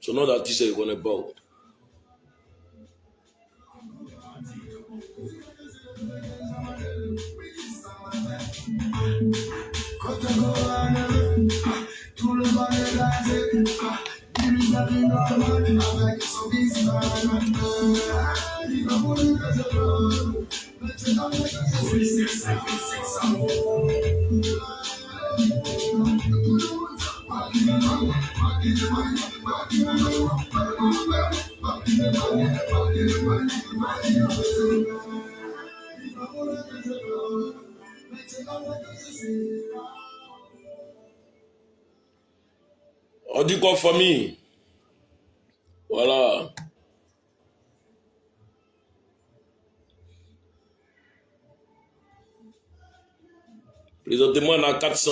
Son nom d'artiste, je ne connais pas. Tout le monde est là, il a vu normal avec son visage. Il va mourir que je veux. Maintenant, c'est ça. On dit quoi, famille? Voilà. Présentement, on a 400.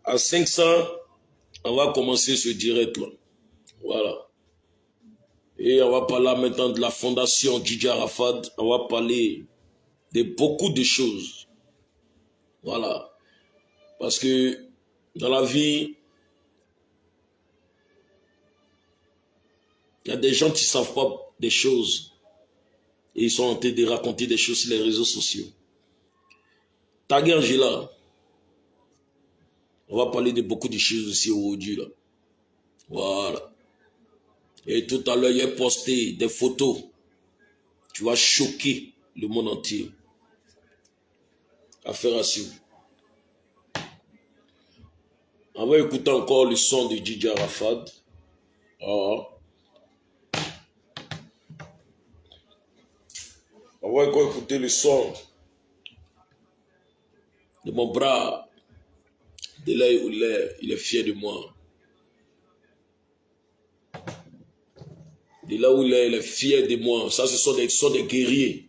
À 500, on va commencer ce direct là. Voilà. Et on va parler maintenant de la fondation Didier Arafat. On va parler de beaucoup de choses. Voilà. Parce que dans la vie, il y a des gens qui ne savent pas des choses. Et ils sont en train de raconter des choses sur les réseaux sociaux. Tagué Angela. On va parler de beaucoup de choses aussi aujourd'hui là. Voilà. Et tout à l'heure, il a posté des photos. Tu vas choquer le monde entier. Affaire à suivre. On va écouter encore le son de Didier Arafat. Ah. On va encore écouter le son de mon bras. De là où il est fier de moi. De là où il est fier de moi. Ça, ce sont des guerriers.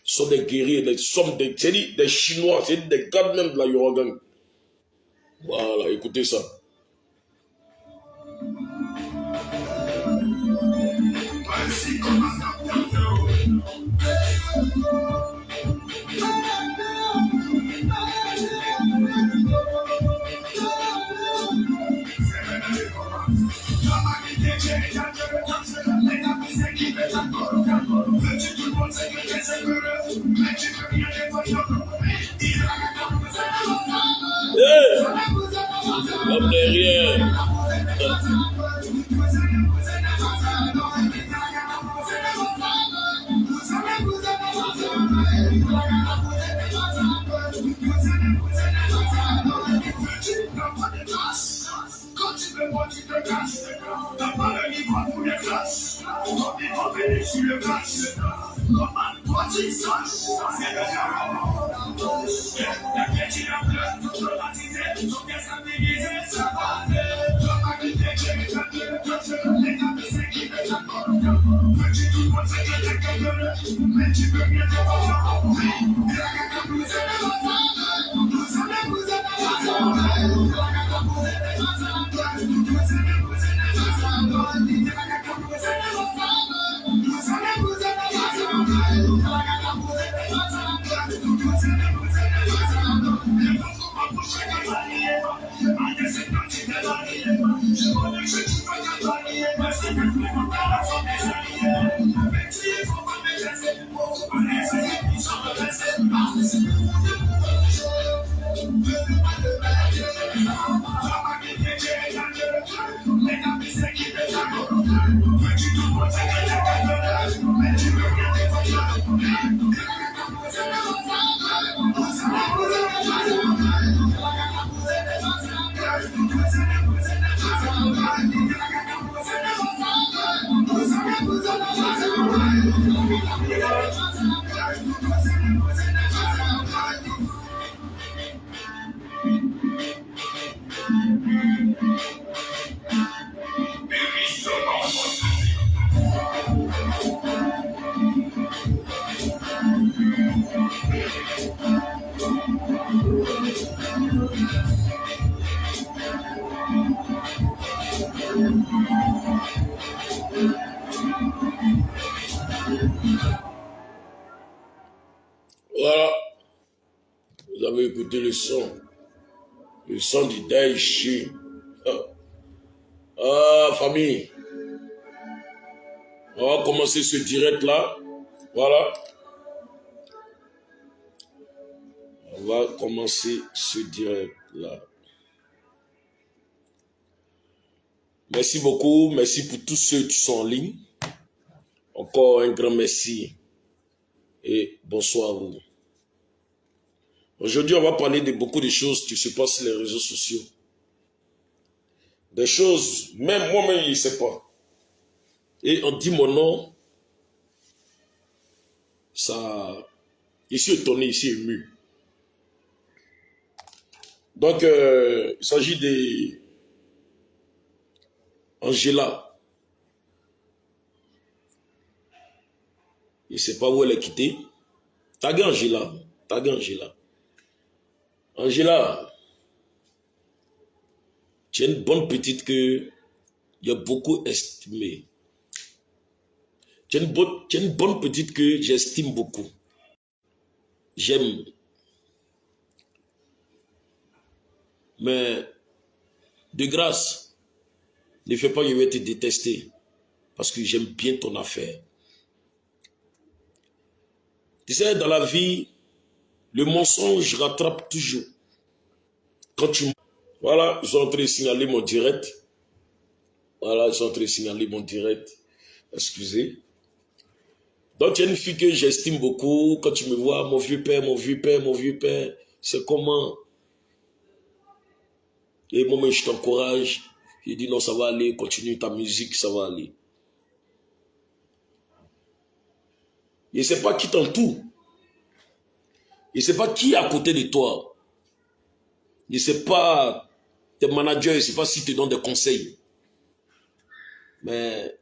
Ce sont des guerriers, des Chinois, c'est des gars même de la Yoruba. Voilà, écoutez ça. Hey! Comme derrière. Quand tu veux moi tu te casses. T'as pas le niveau pour les classes. On est revenu sur le cash. Toi tu saches. C'est le diable. La pièce il a plein. Traumatisé. Son bien stabilisé. Ça va aller. Toi ma qualité j'ai mis ta gueule. Les gars c'est qui fait la bonne. Veux-tu tout le monde c'est que t'es quelqu'un. Mais tu peux bien te voir. Oui. Et la gagne vous êtes les bonnes. Vous savez vous êtes les bonnes. Voilà, vous avez écouté le son du Daichi. Ah, famille, on va commencer ce direct là. Voilà. On va commencer ce direct là. Merci beaucoup. Merci pour tous ceux qui sont en ligne. Encore un grand merci et bonsoir à vous. Aujourd'hui, on va parler de beaucoup de choses qui se passent sur les réseaux sociaux. Des choses, même moi-même, je ne sais pas. Et on dit mon nom, ça... Je suis étonné, je suis ému. Donc, il s'agit de Angela. Je ne sais pas où elle est quittée. Taguez Angela. Taguez Angela. Angela, tu es une bonne petite que j'ai beaucoup estimée. Tu es une bonne petite que j'estime beaucoup. J'aime. Mais, de grâce, ne fais pas que je vais te détester. Parce que j'aime bien ton affaire. Tu sais, dans la vie, le mensonge rattrape toujours. Quand tu... Voilà, ils sont en train de signaler mon direct. Voilà, ils sont en train de signaler mon direct. Excusez. Donc, tu es une fille que j'estime beaucoup. Quand tu me vois, mon vieux père, mon vieux père, mon vieux père, c'est comment? Et moi, je t'encourage. Je dis non, ça va aller, continue ta musique, ça va aller. Je ne sais pas qui t'entoure. Je ne sais pas qui est à côté de toi. Je ne sais pas tes managers, je ne sais pas s'ils te donnent des conseils. Mais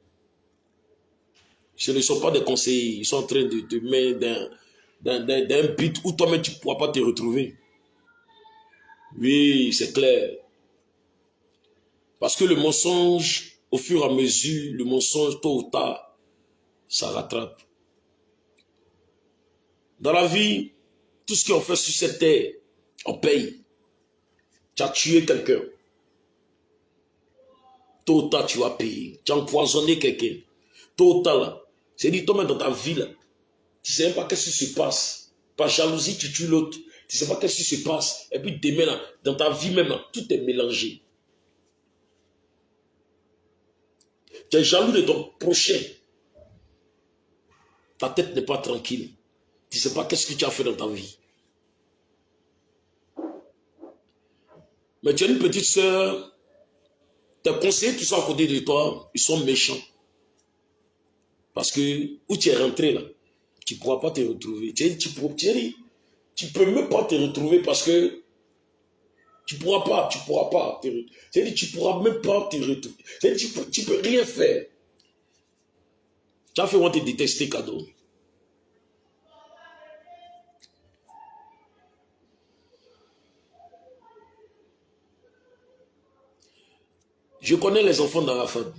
ce ne sont pas des conseils. Ils sont en train de te mettre d'un but où toi-même tu ne pourras pas te retrouver. Oui, c'est clair. Parce que le mensonge, au fur et à mesure, le mensonge, tôt ou tard, ça rattrape. Dans la vie, tout ce qu'on fait sur cette terre, on paye. Tu as tué quelqu'un. Tôt ou tard, tu vas payer. Tu as empoisonné quelqu'un. Tôt ou tard, là. C'est-à-dire, toi-même dans ta vie, là, tu ne sais même pas qu'est-ce qui se passe. Par jalousie, tu tues l'autre. Tu ne sais pas qu'est-ce qui se passe. Et puis demain, là, dans ta vie même, là, tout est mélangé. Tu es jaloux de ton prochain. Ta tête n'est pas tranquille. Tu ne sais pas qu'est-ce que tu as fait dans ta vie. Mais tu as une petite soeur, tes conseillers qui sont à côté de toi, ils sont méchants. Parce que où tu es rentré là, tu ne pourras pas te retrouver. Tu ne peux même pas te retrouver parce que tu ne pourras pas. Tu ne pourras même pas te retrouver. Tu ne peux rien faire. Tu as fait moi te détester, cadeau. Je connais les enfants d'Arafat,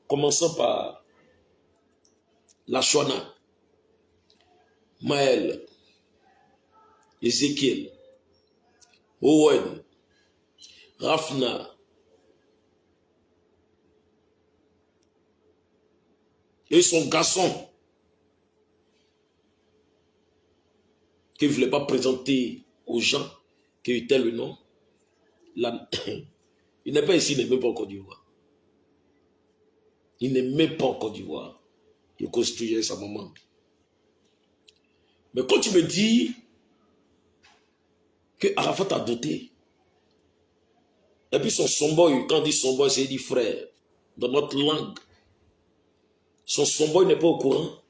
commençant par la Shona, Maël, Ezekiel, Owen, Rafna, et son garçon, qui ne voulait pas présenter aux gens qu'il était le nom. Il n'est pas ici, il n'est même pas en Côte d'Ivoire. Il n'est même pas en Côte d'Ivoire. Il construisait sa maman. Mais quand tu me dis que Arafat a doté, et puis son somboy, quand on dit somboy, c'est dit frère, dans notre langue. Son somboy n'est pas au courant.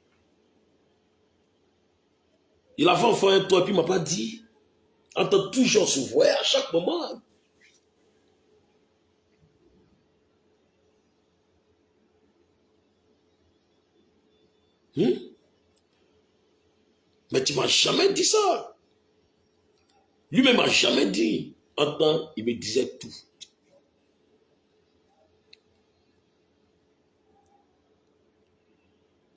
Il avait enfin un toit, et puis il ne m'a pas dit. Entend toujours se voir à chaque moment. Mais tu ne m'as jamais dit ça. Lui-même m'a jamais dit. En temps, il me disait tout.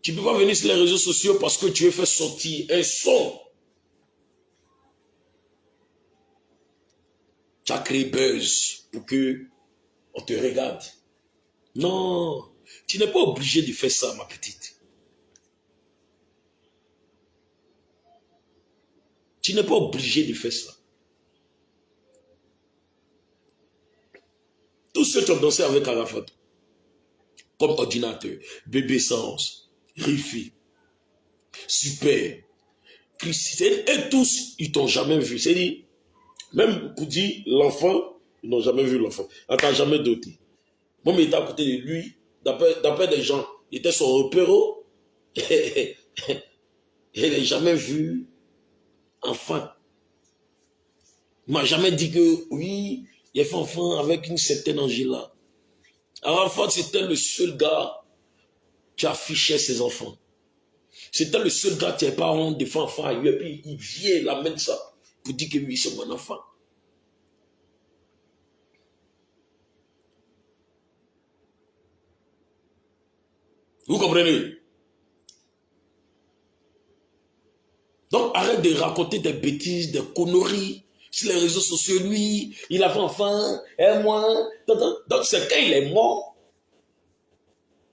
Tu ne peux pas venir sur les réseaux sociaux parce que tu veux faire sortir un son. Tu as créé buzz pour que On te regarde. Non, tu n'es pas obligé de faire ça, ma petite. Tu n'es pas obligé de faire ça. Tous ceux qui ont dansé avec Arafat, comme Ordinateur, Bébé Sens, Rifi, Super, Christ, et tous, ils t'ont jamais vu. C'est-à-dire, même pour dire l'enfant, ils n'ont jamais vu l'enfant. On t'a jamais doté. Moi, il était à côté de lui, d'après des gens, il était son repéro. Il n'a jamais vu enfant. Il m'a jamais dit que, oui, il a fait enfant avec une certaine Angela. Arafat, c'était le seul gars qui affichait ses enfants. C'était le seul gars qui n'avait pas honte de faire enfant ailleurs. Et puis, il vient, il amène ça pour dire que oui, c'est mon enfant. Vous comprenez? Donc, arrête de raconter des bêtises, des conneries sur les réseaux sociaux. Lui, il a fait enfant, et moi. Donc, c'est quand il est mort.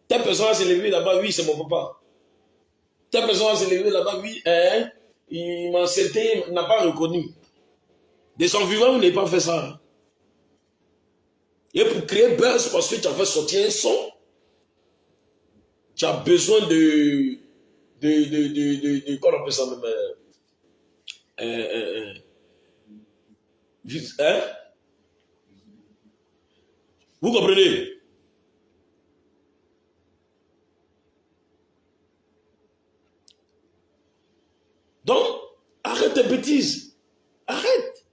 Telle personne s'est levée là-bas, oui, c'est mon papa. Telle personne s'est levée là-bas, oui, hein, il m'a accepté, il n'a pas reconnu. De son vivant, vous n'avez pas fait ça. Et pour créer buzz, parce que tu as fait sortir un son, tu as besoin de comment on appelle ça même, hein? Vous comprenez? Donc, arrête tes bêtises. Arrête.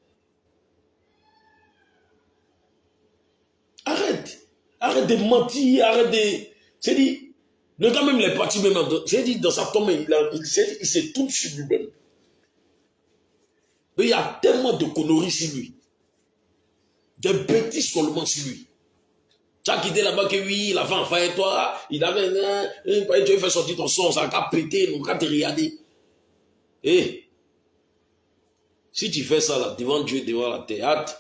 Arrête. Arrête de mentir, arrête de... C'est dit, le gars même, il est parti même, j'ai dit, dans sa tombe, il se tourne sur lui-même. Mais il y a tellement de conneries sur lui. Des bêtises seulement sur lui. Tu as quitté là-bas que oui, il a fait enfant et toi, il avait tu as fait sortir ton son, ça a pété, donc quand tu regardes. Eh, si tu fais ça là, devant Dieu, devant la théâtre,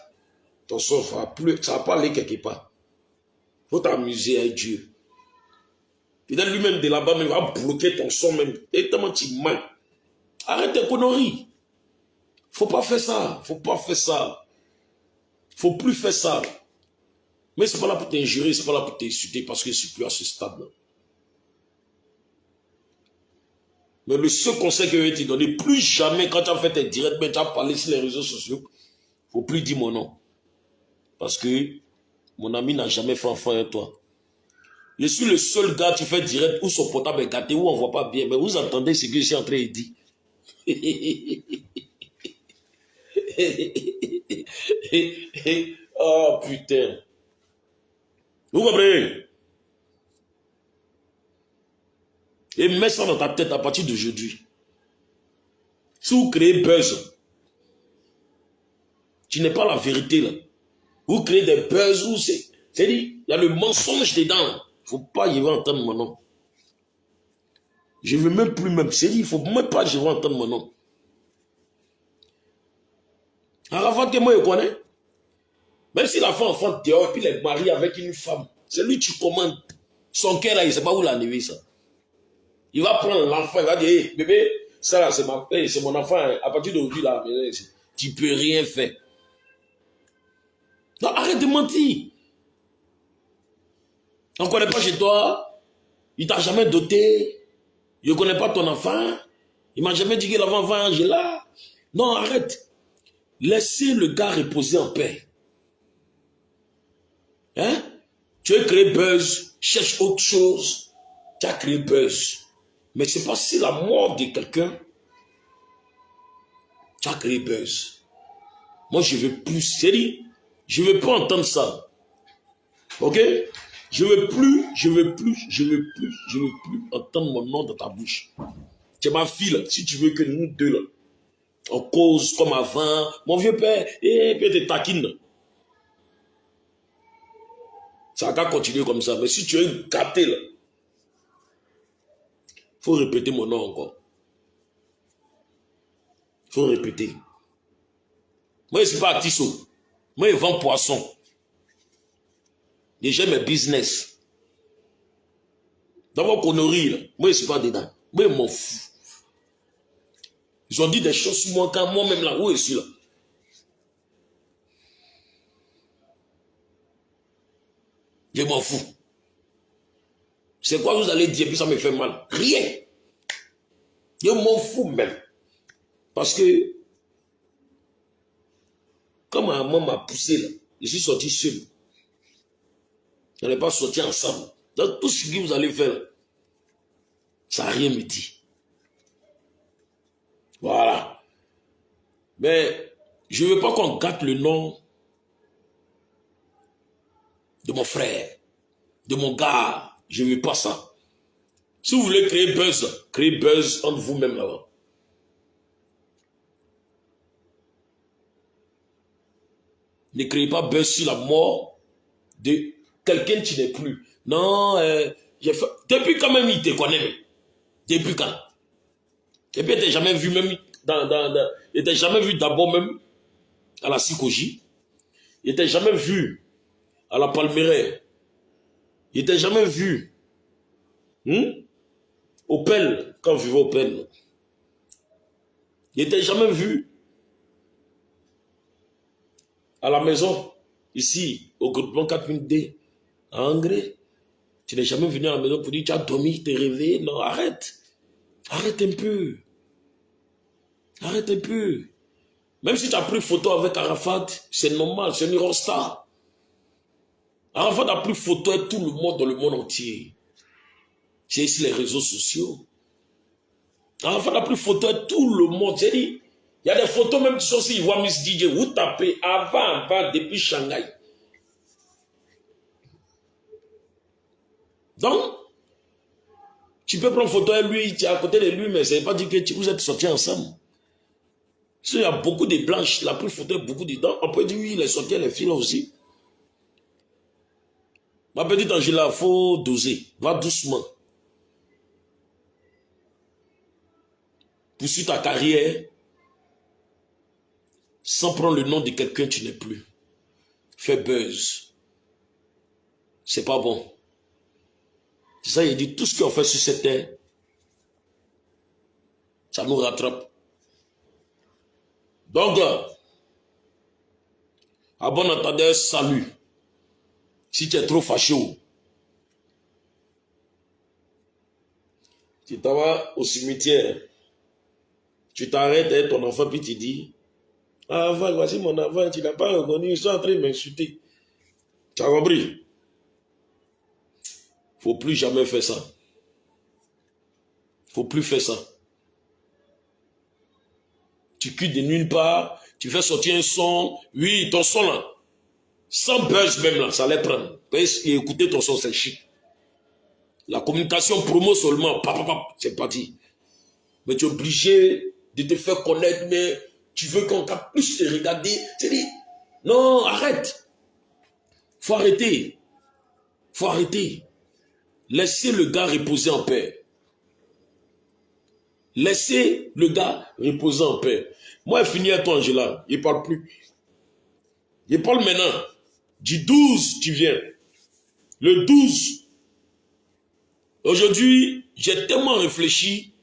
ton son va plus, ça va pas aller quelque part. Faut t'amuser avec Dieu. Peut-être lui-même de là-bas, il va bloquer ton son même. Et tellement tu mens. Arrête tes conneries. Faut pas faire ça. Faut pas faire ça. Faut plus faire ça. Mais c'est pas là pour t'injurer, c'est pas là pour t'insulter parce que je suis plus à ce stade-là. Mais le seul conseil que je vais te donner, plus jamais quand tu as fait tes directs, mais tu as parlé sur les réseaux sociaux, faut plus dire mon nom. Parce que mon ami n'a jamais fait enfant avec toi. Je suis le seul gars qui fait direct où son portable est gâté, où on ne voit pas bien. Mais vous entendez ce que je suis en train de dire. Oh putain. Vous comprenez? Et mets ça dans ta tête à partir d'aujourd'hui. Si vous créez buzz, tu n'es pas la vérité là. Vous créez des buzz où c'est-à-dire, il y a le mensonge dedans. Il ne faut pas y entendre mon nom. Je ne veux même plus même. C'est-à-dire, il ne faut même pas que je veux entendre mon nom. Arafat que moi je connais. Même s'il a fait enfant dehors et puis il est marié avec une femme, c'est lui qui commande. Son cœur là, il ne sait pas où l'enlever ça. Il va prendre l'enfant, il va dire, hey, bébé, ça là, c'est mon enfant. À partir d'aujourd'hui, là, tu ne peux rien faire. Non, arrête de mentir. On ne connaît pas chez toi. Il ne t'a jamais doté. Il ne connaît pas ton enfant. Il ne m'a jamais dit qu'il avait enfant Angela. Non, arrête. Laissez le gars reposer en paix. Hein? Tu as créé buzz, cherche autre chose. Tu as créé buzz. Mais c'est pas si la mort de quelqu'un, tu as créé buzz. Moi, je veux plus. C'est-à-dire, je veux pas entendre ça. Ok? Je veux plus entendre mon nom dans ta bouche. Tu es ma fille, là. Si tu veux que nous deux, là, on cause comme avant, mon vieux père, et puis te taquine. Ça va continuer comme ça. Mais si tu es gâté, là, faut répéter mon nom encore. Faut répéter. Moi, je ne suis pas artiste. Moi, je vends poisson. Et j'ai mes business. Dans vos conneries, là, moi, je ne suis pas dedans. Moi, je m'en fous. Ils ont dit des choses sur moi quand moi-même, là, où je suis là. Je m'en fous. C'est quoi vous allez dire, puis ça me fait mal? Rien. Je m'en fous même. Parce que, quand ma maman m'a poussé, là, je suis sorti seul. On n'est pas sorti ensemble. Donc, tout ce que vous allez faire, là, ça n'a rien me dit. Voilà. Mais, je ne veux pas qu'on gâte le nom de mon frère, de mon gars. Je ne veux pas ça. Si vous voulez créer buzz entre vous-même là-bas. Ne créez pas buzz sur la mort de quelqu'un qui n'est plus. Non, depuis quand même il te connaît. Même. Depuis quand? Et puis il n'était jamais vu même il n'était jamais vu d'abord même à la Sikoji. Il n'était jamais vu à la Palmeraie. Il n'était jamais vu au Pelle, quand je vivais au Pelle. Il n'était jamais vu à la maison, ici, au groupement 4000D, à Angers. Tu n'es jamais venu à la maison pour dire tu as dormi, tu es réveillé. Non, arrête. Arrête un peu. Arrête un peu. Même si tu as pris photo avec Arafat, c'est normal, c'est une rockstar. Arafat a pris photo avec tout le monde dans le monde entier. C'est ici les réseaux sociaux. Arafat a pris photo avec tout le monde. J'ai dit, il y a des photos même qui sont ici, ils voient Miss DJ, vous tapez avant, depuis Shanghai. Donc, tu peux prendre photo avec lui, tu es à côté de lui, mais ça ne veut pas dire que vous êtes sortis ensemble. Il y a beaucoup de blanches, la prise photo beaucoup de dents. On peut dire oui, il est sorti, les filles là aussi. Ma petite Angela, il faut doser. Va doucement. Poursuis ta carrière sans prendre le nom de quelqu'un qui n'est plus. Fais buzz. C'est pas bon. C'est ça, il dit, tout ce qu'on fait sur cette terre, ça nous rattrape. Donc, à bon entendeur, salut. Si tu es trop fâché, tu t'en vas au cimetière, tu t'arrêtes avec ton enfant, puis tu dis, ah, Val, voici mon enfant, tu n'as pas reconnu, ils sont en train de m'insulter. Tu as compris? Il ne faut plus jamais faire ça. Il ne faut plus faire ça. Tu quittes de nulle part, tu fais sortir un son, oui, ton son là, sans buzz même là, ça allait prendre. Et écouter ton son, c'est chic. La communication promo seulement, c'est parti. Mais tu es obligé de te faire connaître, mais tu veux qu'on puisse te regarder. Tu dis, non, arrête. Faut arrêter. Faut arrêter. Laissez le gars reposer en paix. Laissez le gars reposer en paix. Moi, je finis à toi, Angela. Il ne parle plus. Il parle maintenant. Du 12, tu viens. Le 12. Aujourd'hui, j'ai tellement réfléchi.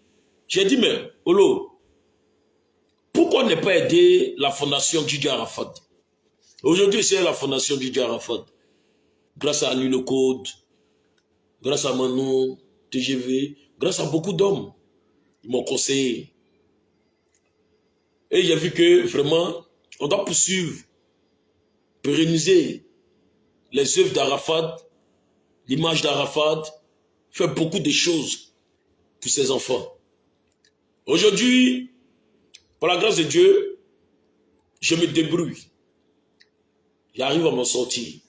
J'ai dit, mais, Olo, pourquoi ne pas aider la fondation Didier Arafat? Aujourd'hui, c'est la fondation Didier Arafat. Grâce à Ali Le Code, grâce à Manon, TGV, grâce à beaucoup d'hommes. Ils m'ont conseillé. Et j'ai vu que vraiment, on doit poursuivre, pérenniser les œuvres d'Arafat, l'image d'Arafat, faire beaucoup de choses pour ses enfants. Aujourd'hui, par la grâce de Dieu, je me débrouille. J'arrive à m'en sortir.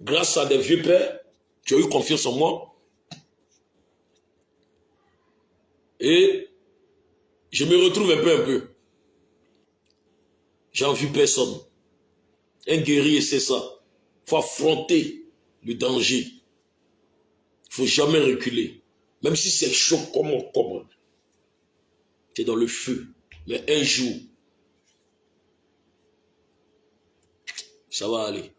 Grâce à des vieux pères qui ont eu confiance en moi. Et je me retrouve un peu. J'ai envie personne. Un guerrier, c'est ça. Il faut affronter le danger. Il ne faut jamais reculer. Même si c'est chaud, comment. Tu es dans le feu. Mais un jour, ça va aller.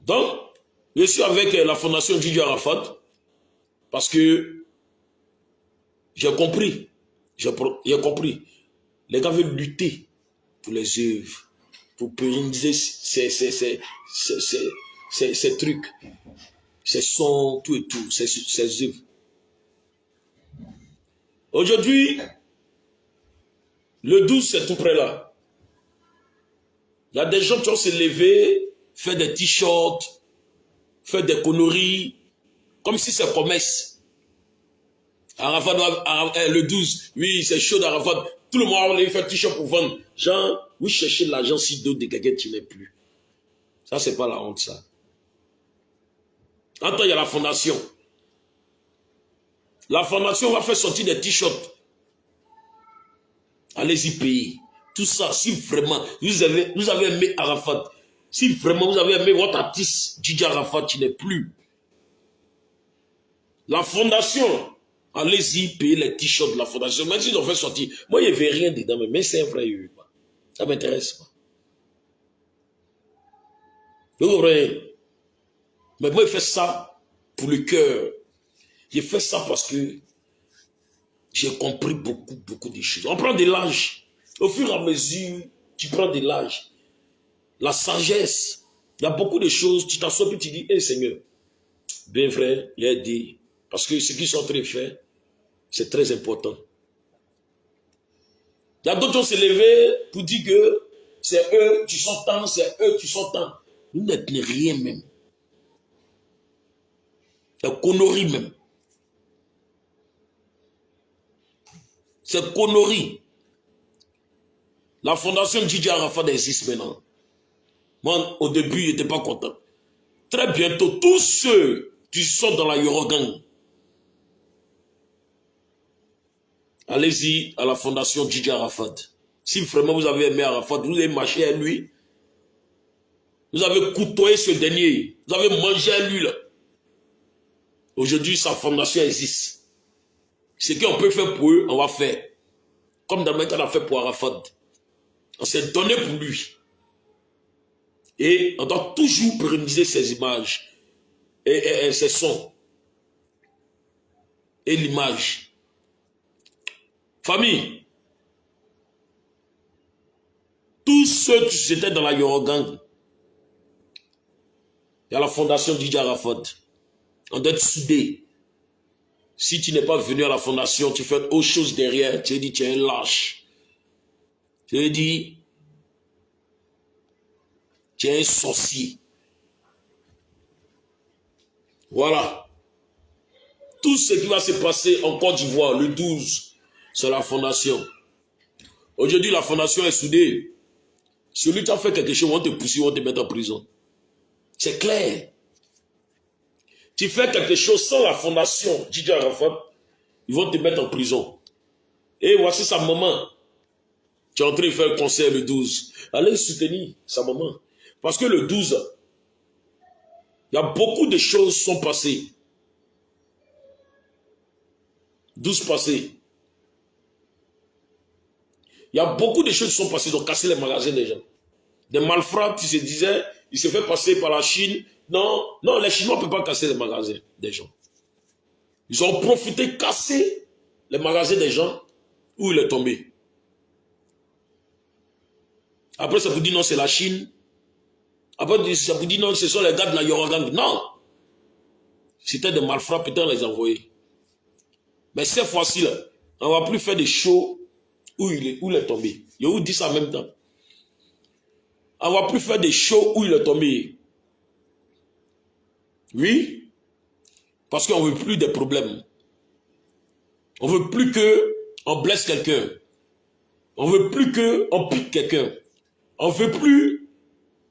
Donc, je suis avec la fondation Didier Arafat parce que j'ai compris. J'ai compris. Les gars veulent lutter pour les œuvres, pour pérenniser ces trucs, ces sons, tout et tout, ces œuvres. Aujourd'hui, le 12, c'est tout près là. Il y a des gens qui vont se lever, faire des t-shirts, faire des conneries, comme si c'est commerce. Arafat, le 12, oui, c'est chaud d'Arafat. Tout le monde va faire t-shirt pour vendre. Genre, vous cherchez l'argent si d'autres de quelqu'un qui n'est plus. Ça, c'est pas la honte, ça. En temps, il y a la fondation. La fondation va faire sortir des t-shirts. Allez-y payer. Tout ça, si vraiment vous avez aimé Arafat, si vraiment vous avez aimé votre artiste Didier Arafat, qui n'est plus. La fondation, allez-y payer les t-shirts de la fondation. Même s'ils ont fait sortir, moi, il n'y avait rien dedans, mais c'est un vrai. Ça ne m'intéresse pas. Vous comprenez? Mais moi, il fait ça pour le cœur. J'ai fait ça parce que j'ai compris beaucoup de choses. On prend de l'âge. Au fur et à mesure, tu prends de l'âge. La sagesse. Il y a beaucoup de choses. Tu t'assois et tu dis, hé Seigneur, bien frère, il a dit. Parce que ce qu'ils sont en train de faire, c'est très important. Il y a d'autres qui se lever pour dire que c'est eux qui sont tant, c'est eux qui sont tant. Nous n'êtes rien même. C'est connerie même. C'est connerie. La fondation Didier Arafat existe maintenant. Moi, au début, je n'étais pas content. Très bientôt, tous ceux qui sont dans la Yorogang, allez-y à la fondation Didier Arafat. Si vraiment vous avez aimé Arafat, vous avez marché à lui, vous avez côtoyé ce dernier, vous avez mangé à lui là. Aujourd'hui, sa fondation existe. Ce qu'on peut faire pour eux, on va faire. Comme dans le temps, on a fait pour Arafat. On s'est donné pour lui. Et on doit toujours pérenniser ces images et ces sons. Et l'image. Famille. Tous ceux qui étaient dans la Yorogang, il y a la fondation Didier Arafat. On doit être soudés. Si tu n'es pas venu à la fondation, tu fais autre chose derrière, tu as dit tu es un lâche. Tu as dit tu es un sorcier. Voilà. Tout ce qui va se passer en Côte d'Ivoire le 12, c'est la fondation. Aujourd'hui, la fondation est soudée. Celui qui a fait quelque chose, on te pousse, on te met en prison. C'est clair. Tu fais quelque chose sans la fondation Didier Arafat, ils vont te mettre en prison. Et voici sa maman. Tu es en train de faire le concert le 12. Allez soutenir sa maman. Parce que le 12, il y a beaucoup de choses qui sont passées. 12 passées. Il y a beaucoup de choses qui sont passées. Ils ont cassé les magasins des gens. Des malfrats qui se disaient, ils se fait passer par la Chine. Non, non, les Chinois ne peuvent pas casser les magasins des gens. Ils ont profité, casser les magasins des gens où il est tombé. Après, ça vous dit non, c'est la Chine. Après, ça vous dit non, ce sont les gars de la Yorogang. Non. C'était des malfrats, peut-être on les a envoyés. Mais cette fois-ci, on ne va plus faire des shows où il est tombé. Je vous dis ça en même temps. On ne va plus faire des shows où il est tombé. Oui. Parce qu'on ne veut plus des problèmes. On ne veut plus qu'on blesse quelqu'un. On ne veut plus qu'on pique quelqu'un. On ne veut plus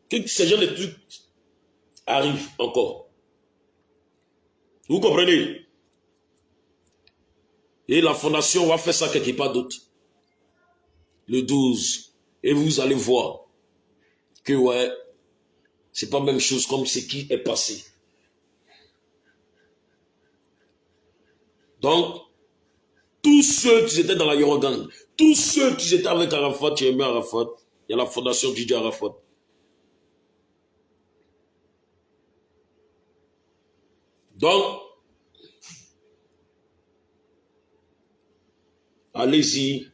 que ces gens de trucs arrivent encore. Vous comprenez? Et la fondation va faire ça quelque part d'autre. Le 12. Et vous allez voir que ouais, c'est pas la même chose comme ce qui est passé. Donc, tous ceux qui étaient dans la Yorogang, tous ceux qui étaient avec Arafat, qui aimaient Arafat, il y a la fondation Didier Arafat. Donc, allez-y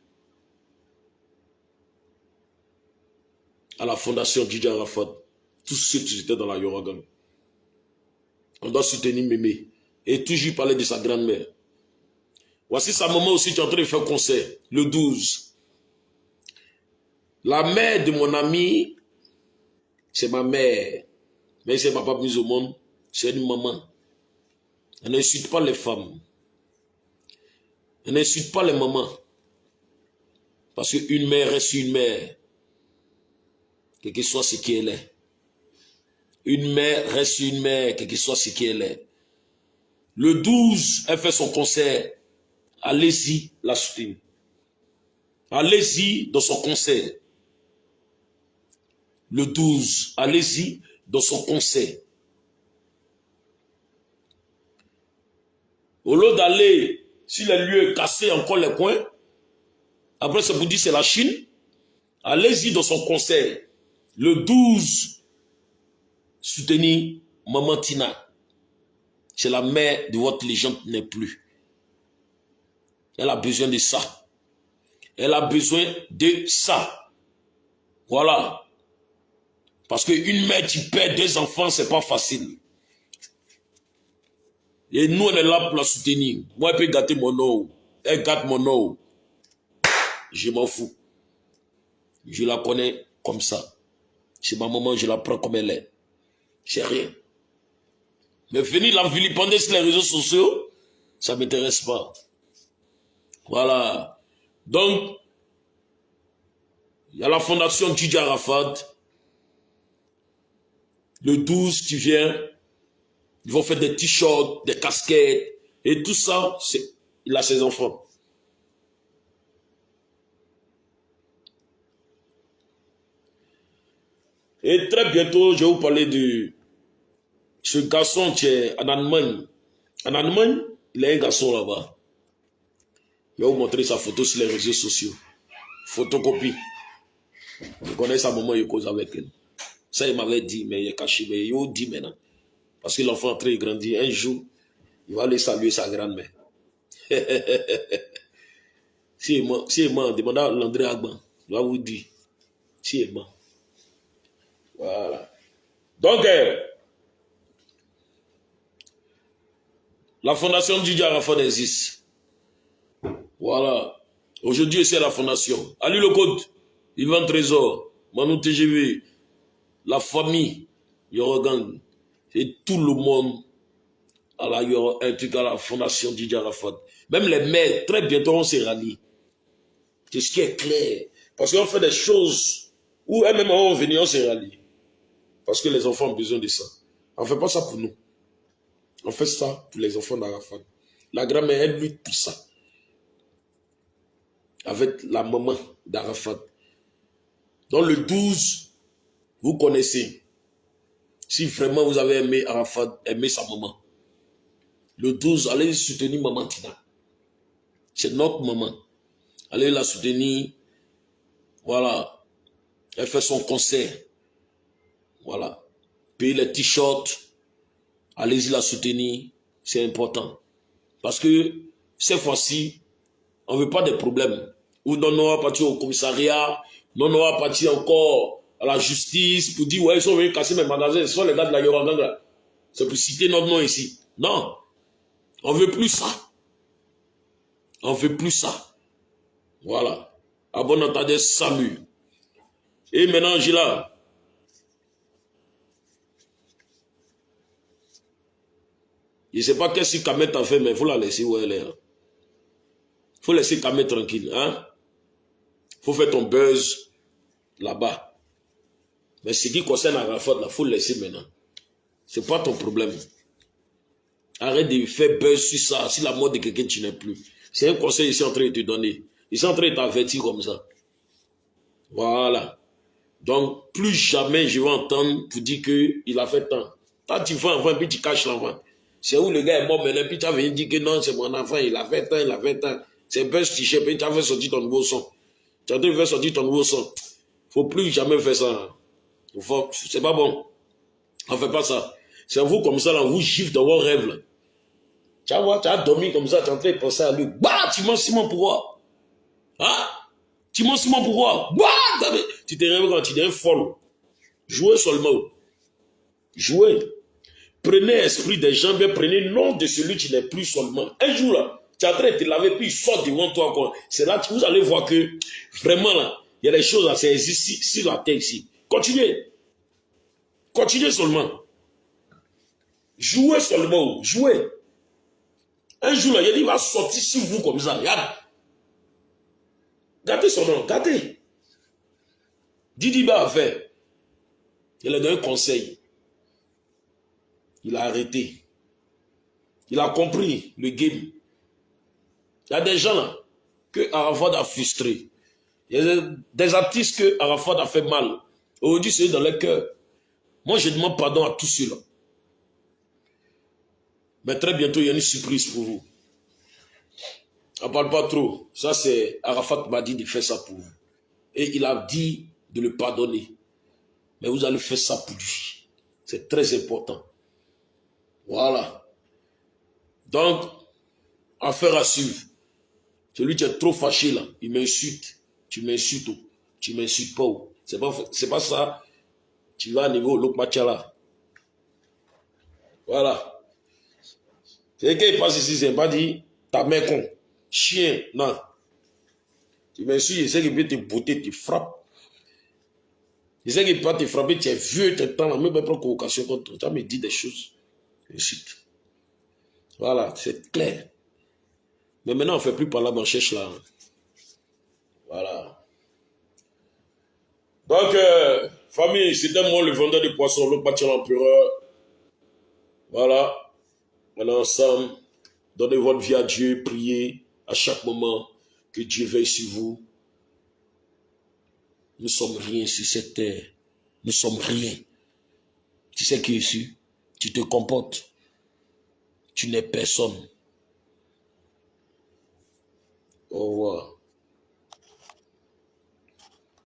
à la fondation Didier Arafat, tous ceux qui étaient dans la Yoragan. On doit soutenir Mémé. Et toujours parler de sa grand-mère. Voici sa maman aussi qui est en train de faire concert, le 12. La mère de mon ami, c'est ma mère. Mais c'est ma pas mise au monde, c'est une maman. Elle n'insulte pas les femmes. Elle n'insulte pas les mamans. Parce qu'une mère reste une mère. Quel que soit ce qu'elle est. Une mère reste une mère, quel que soit ce qu'elle est. Le 12, elle fait son concert. Allez-y la soutenir. Allez-y dans son concert. Le 12, allez-y dans son concert. Au lieu d'aller sur les lieux casser encore les coins, après ça vous dit c'est la Chine, allez-y dans son concert. Le 12, soutenir Maman Tina. C'est la mère de votre légende n'est plus. Elle a besoin de ça. Elle a besoin de ça. Voilà. Parce qu'une mère qui perd 2 enfants, c'est pas facile. Et nous, on est là pour la soutenir. Moi, elle peut gâter mon nom. Elle gâte mon nom. Je m'en fous. Je la connais comme ça. C'est ma maman, je la prends comme elle est. C'est rien. Mais venir la vilipender sur les réseaux sociaux, ça ne m'intéresse pas. Voilà. Donc, il y a la fondation Didier Arafat. Le 12, tu viens. Ils vont faire des t-shirts, des casquettes. Et tout ça, il a ses enfants. Et très bientôt, je vais vous parler de ce garçon qui est en Allemagne. En Allemagne, il y a un garçon là-bas. Je vais vous montrer sa photo sur les réseaux sociaux. Photocopie. Je connais sa maman, je cause avec elle. Ça, il m'avait dit, mais il est caché. Mais il m'a dit maintenant. Parce que l'enfant est en train de grandir. Un jour, il va aller saluer sa grand-mère. Si il ment, demandez à Landré Agban. Il va vous dire. Si il ment. Voilà. Donc, la fondation Didier Arafat existe. Voilà. Aujourd'hui, c'est la fondation. Allez le code. Yvan Trésor. Manu TGV. La famille. Yorogang. Et tout le monde. Alors, il y aura un truc à la fondation Didier Arafat. Même les mères, très bientôt, on se rallie. C'est ce qui est clair. Parce qu'on fait des choses où elles-mêmes vont venir, on se rallie. Parce que les enfants ont besoin de ça. On ne fait pas ça pour nous. On fait ça pour les enfants d'Arafat. La grand-mère, elle lutte pour ça. Avec la maman d'Arafat. Dans le 12, vous connaissez. Si vraiment vous avez aimé Arafat, aimé sa maman. Le 12, allez soutenir Maman Tina. C'est notre maman. Allez la soutenir. Voilà. Elle fait son concert. Voilà. Payez les t-shirts. Allez-y la soutenir. C'est important. Parce que cette fois-ci, on ne veut pas de problèmes. Ou non, on va partir au commissariat. Non, on va partir encore à la justice pour dire, ouais, ils sont venus casser mes magasins. Ce sont les gars de la Yoranganga. C'est pour citer notre nom ici. Non. On ne veut plus ça. On ne veut plus ça. Voilà. À bon entendeur, Samu. Et maintenant, j'ai là. Je ne sais pas qu'est-ce que Kamet a fait, mais il faut la laisser où elle est. Il faut laisser Kamet tranquille. Hein? Il faut faire ton buzz là-bas. Mais ce qui concerne Arafat, il faut le laisser maintenant. Ce n'est pas ton problème. Arrête de faire buzz sur ça. Si la mort de quelqu'un, tu n'es plus. C'est un conseil ici en train de te donner. Ils sont en train de t'avertir comme ça. Voilà. Donc, plus jamais je vais entendre pour dire qu'il a fait tant. Quand tu fais un enfant, puis tu caches l'enfant. C'est où le gars est mort maintenant, puis tu as venu dire que non, c'est mon enfant, il a fait tant, il a fait tant. C'est buzz t-shirt, puis tu as fait sortir ton nouveau son. Tu as fait sortir ton nouveau son. Faut plus jamais faire ça. C'est pas bon. On ne fait pas ça. C'est vous comme ça, là, vous gifle dans vos rêves. Là. Tu as dormi comme ça, tu es en train de penser à lui. Bah, tu manges Simon pourquoi? Hein? Tu manges Simon pourquoi? Bah, tu te réveilles quand tu deviens folle. Jouez seulement. Jouez. Prenez esprit des gens, bien prenez le nom de celui qui n'est plus seulement. Un jour là, tu es en train de te laver, puis il sort devant toi. C'est là que vous allez voir que vraiment là, il y a des choses à saisir ici, sur la terre ici. Continuez. Continuez seulement. Jouez seulement. Jouez. Un jour là, il va sortir sur vous comme ça. Regarde. Gardez son nom. Gardez. Didiba a fait. Il a donné un conseil. Il a arrêté. Il a compris le game. Il y a des gens là que Arafat a frustré. Il y a des artistes que Arafat a fait mal. Aujourd'hui, c'est dans leur cœur. Moi, je demande pardon à tous ceux-là. Mais très bientôt, il y a une surprise pour vous. On ne parle pas trop. Ça, c'est Arafat m'a dit de faire ça pour vous. Et il a dit de le pardonner. Mais vous allez faire ça pour lui. C'est très important. Voilà. Donc, affaire à suivre. Celui qui est trop fâché là, il m'insulte. Tu m'insultes. Tu m'insultes pas. C'est pas ça. Tu vas à niveau Lokmachala. Voilà. C'est qu'il passe ici, c'est pas dit ta mère con. Chien, non. Tu m'insultes, il sait qu'il peut te botter, te frappe. Il sait qu'il peut te frapper, tu es vieux, tu es temps, même pas provocation contre toi. Tu me dit des choses. Insulte. Voilà, c'est clair. Mais maintenant, on ne fait plus par là, on cherche là. Voilà. Donc, famille, c'était moi le vendeur de poissons, le bâtiment l'empereur. Voilà. Maintenant, ensemble, donnez votre vie à Dieu, priez à chaque moment que Dieu veille sur vous. Nous sommes rien sur cette terre. Nous sommes rien. Tu sais qui est ici? Tu te comportes. Tu n'es personne. Au revoir.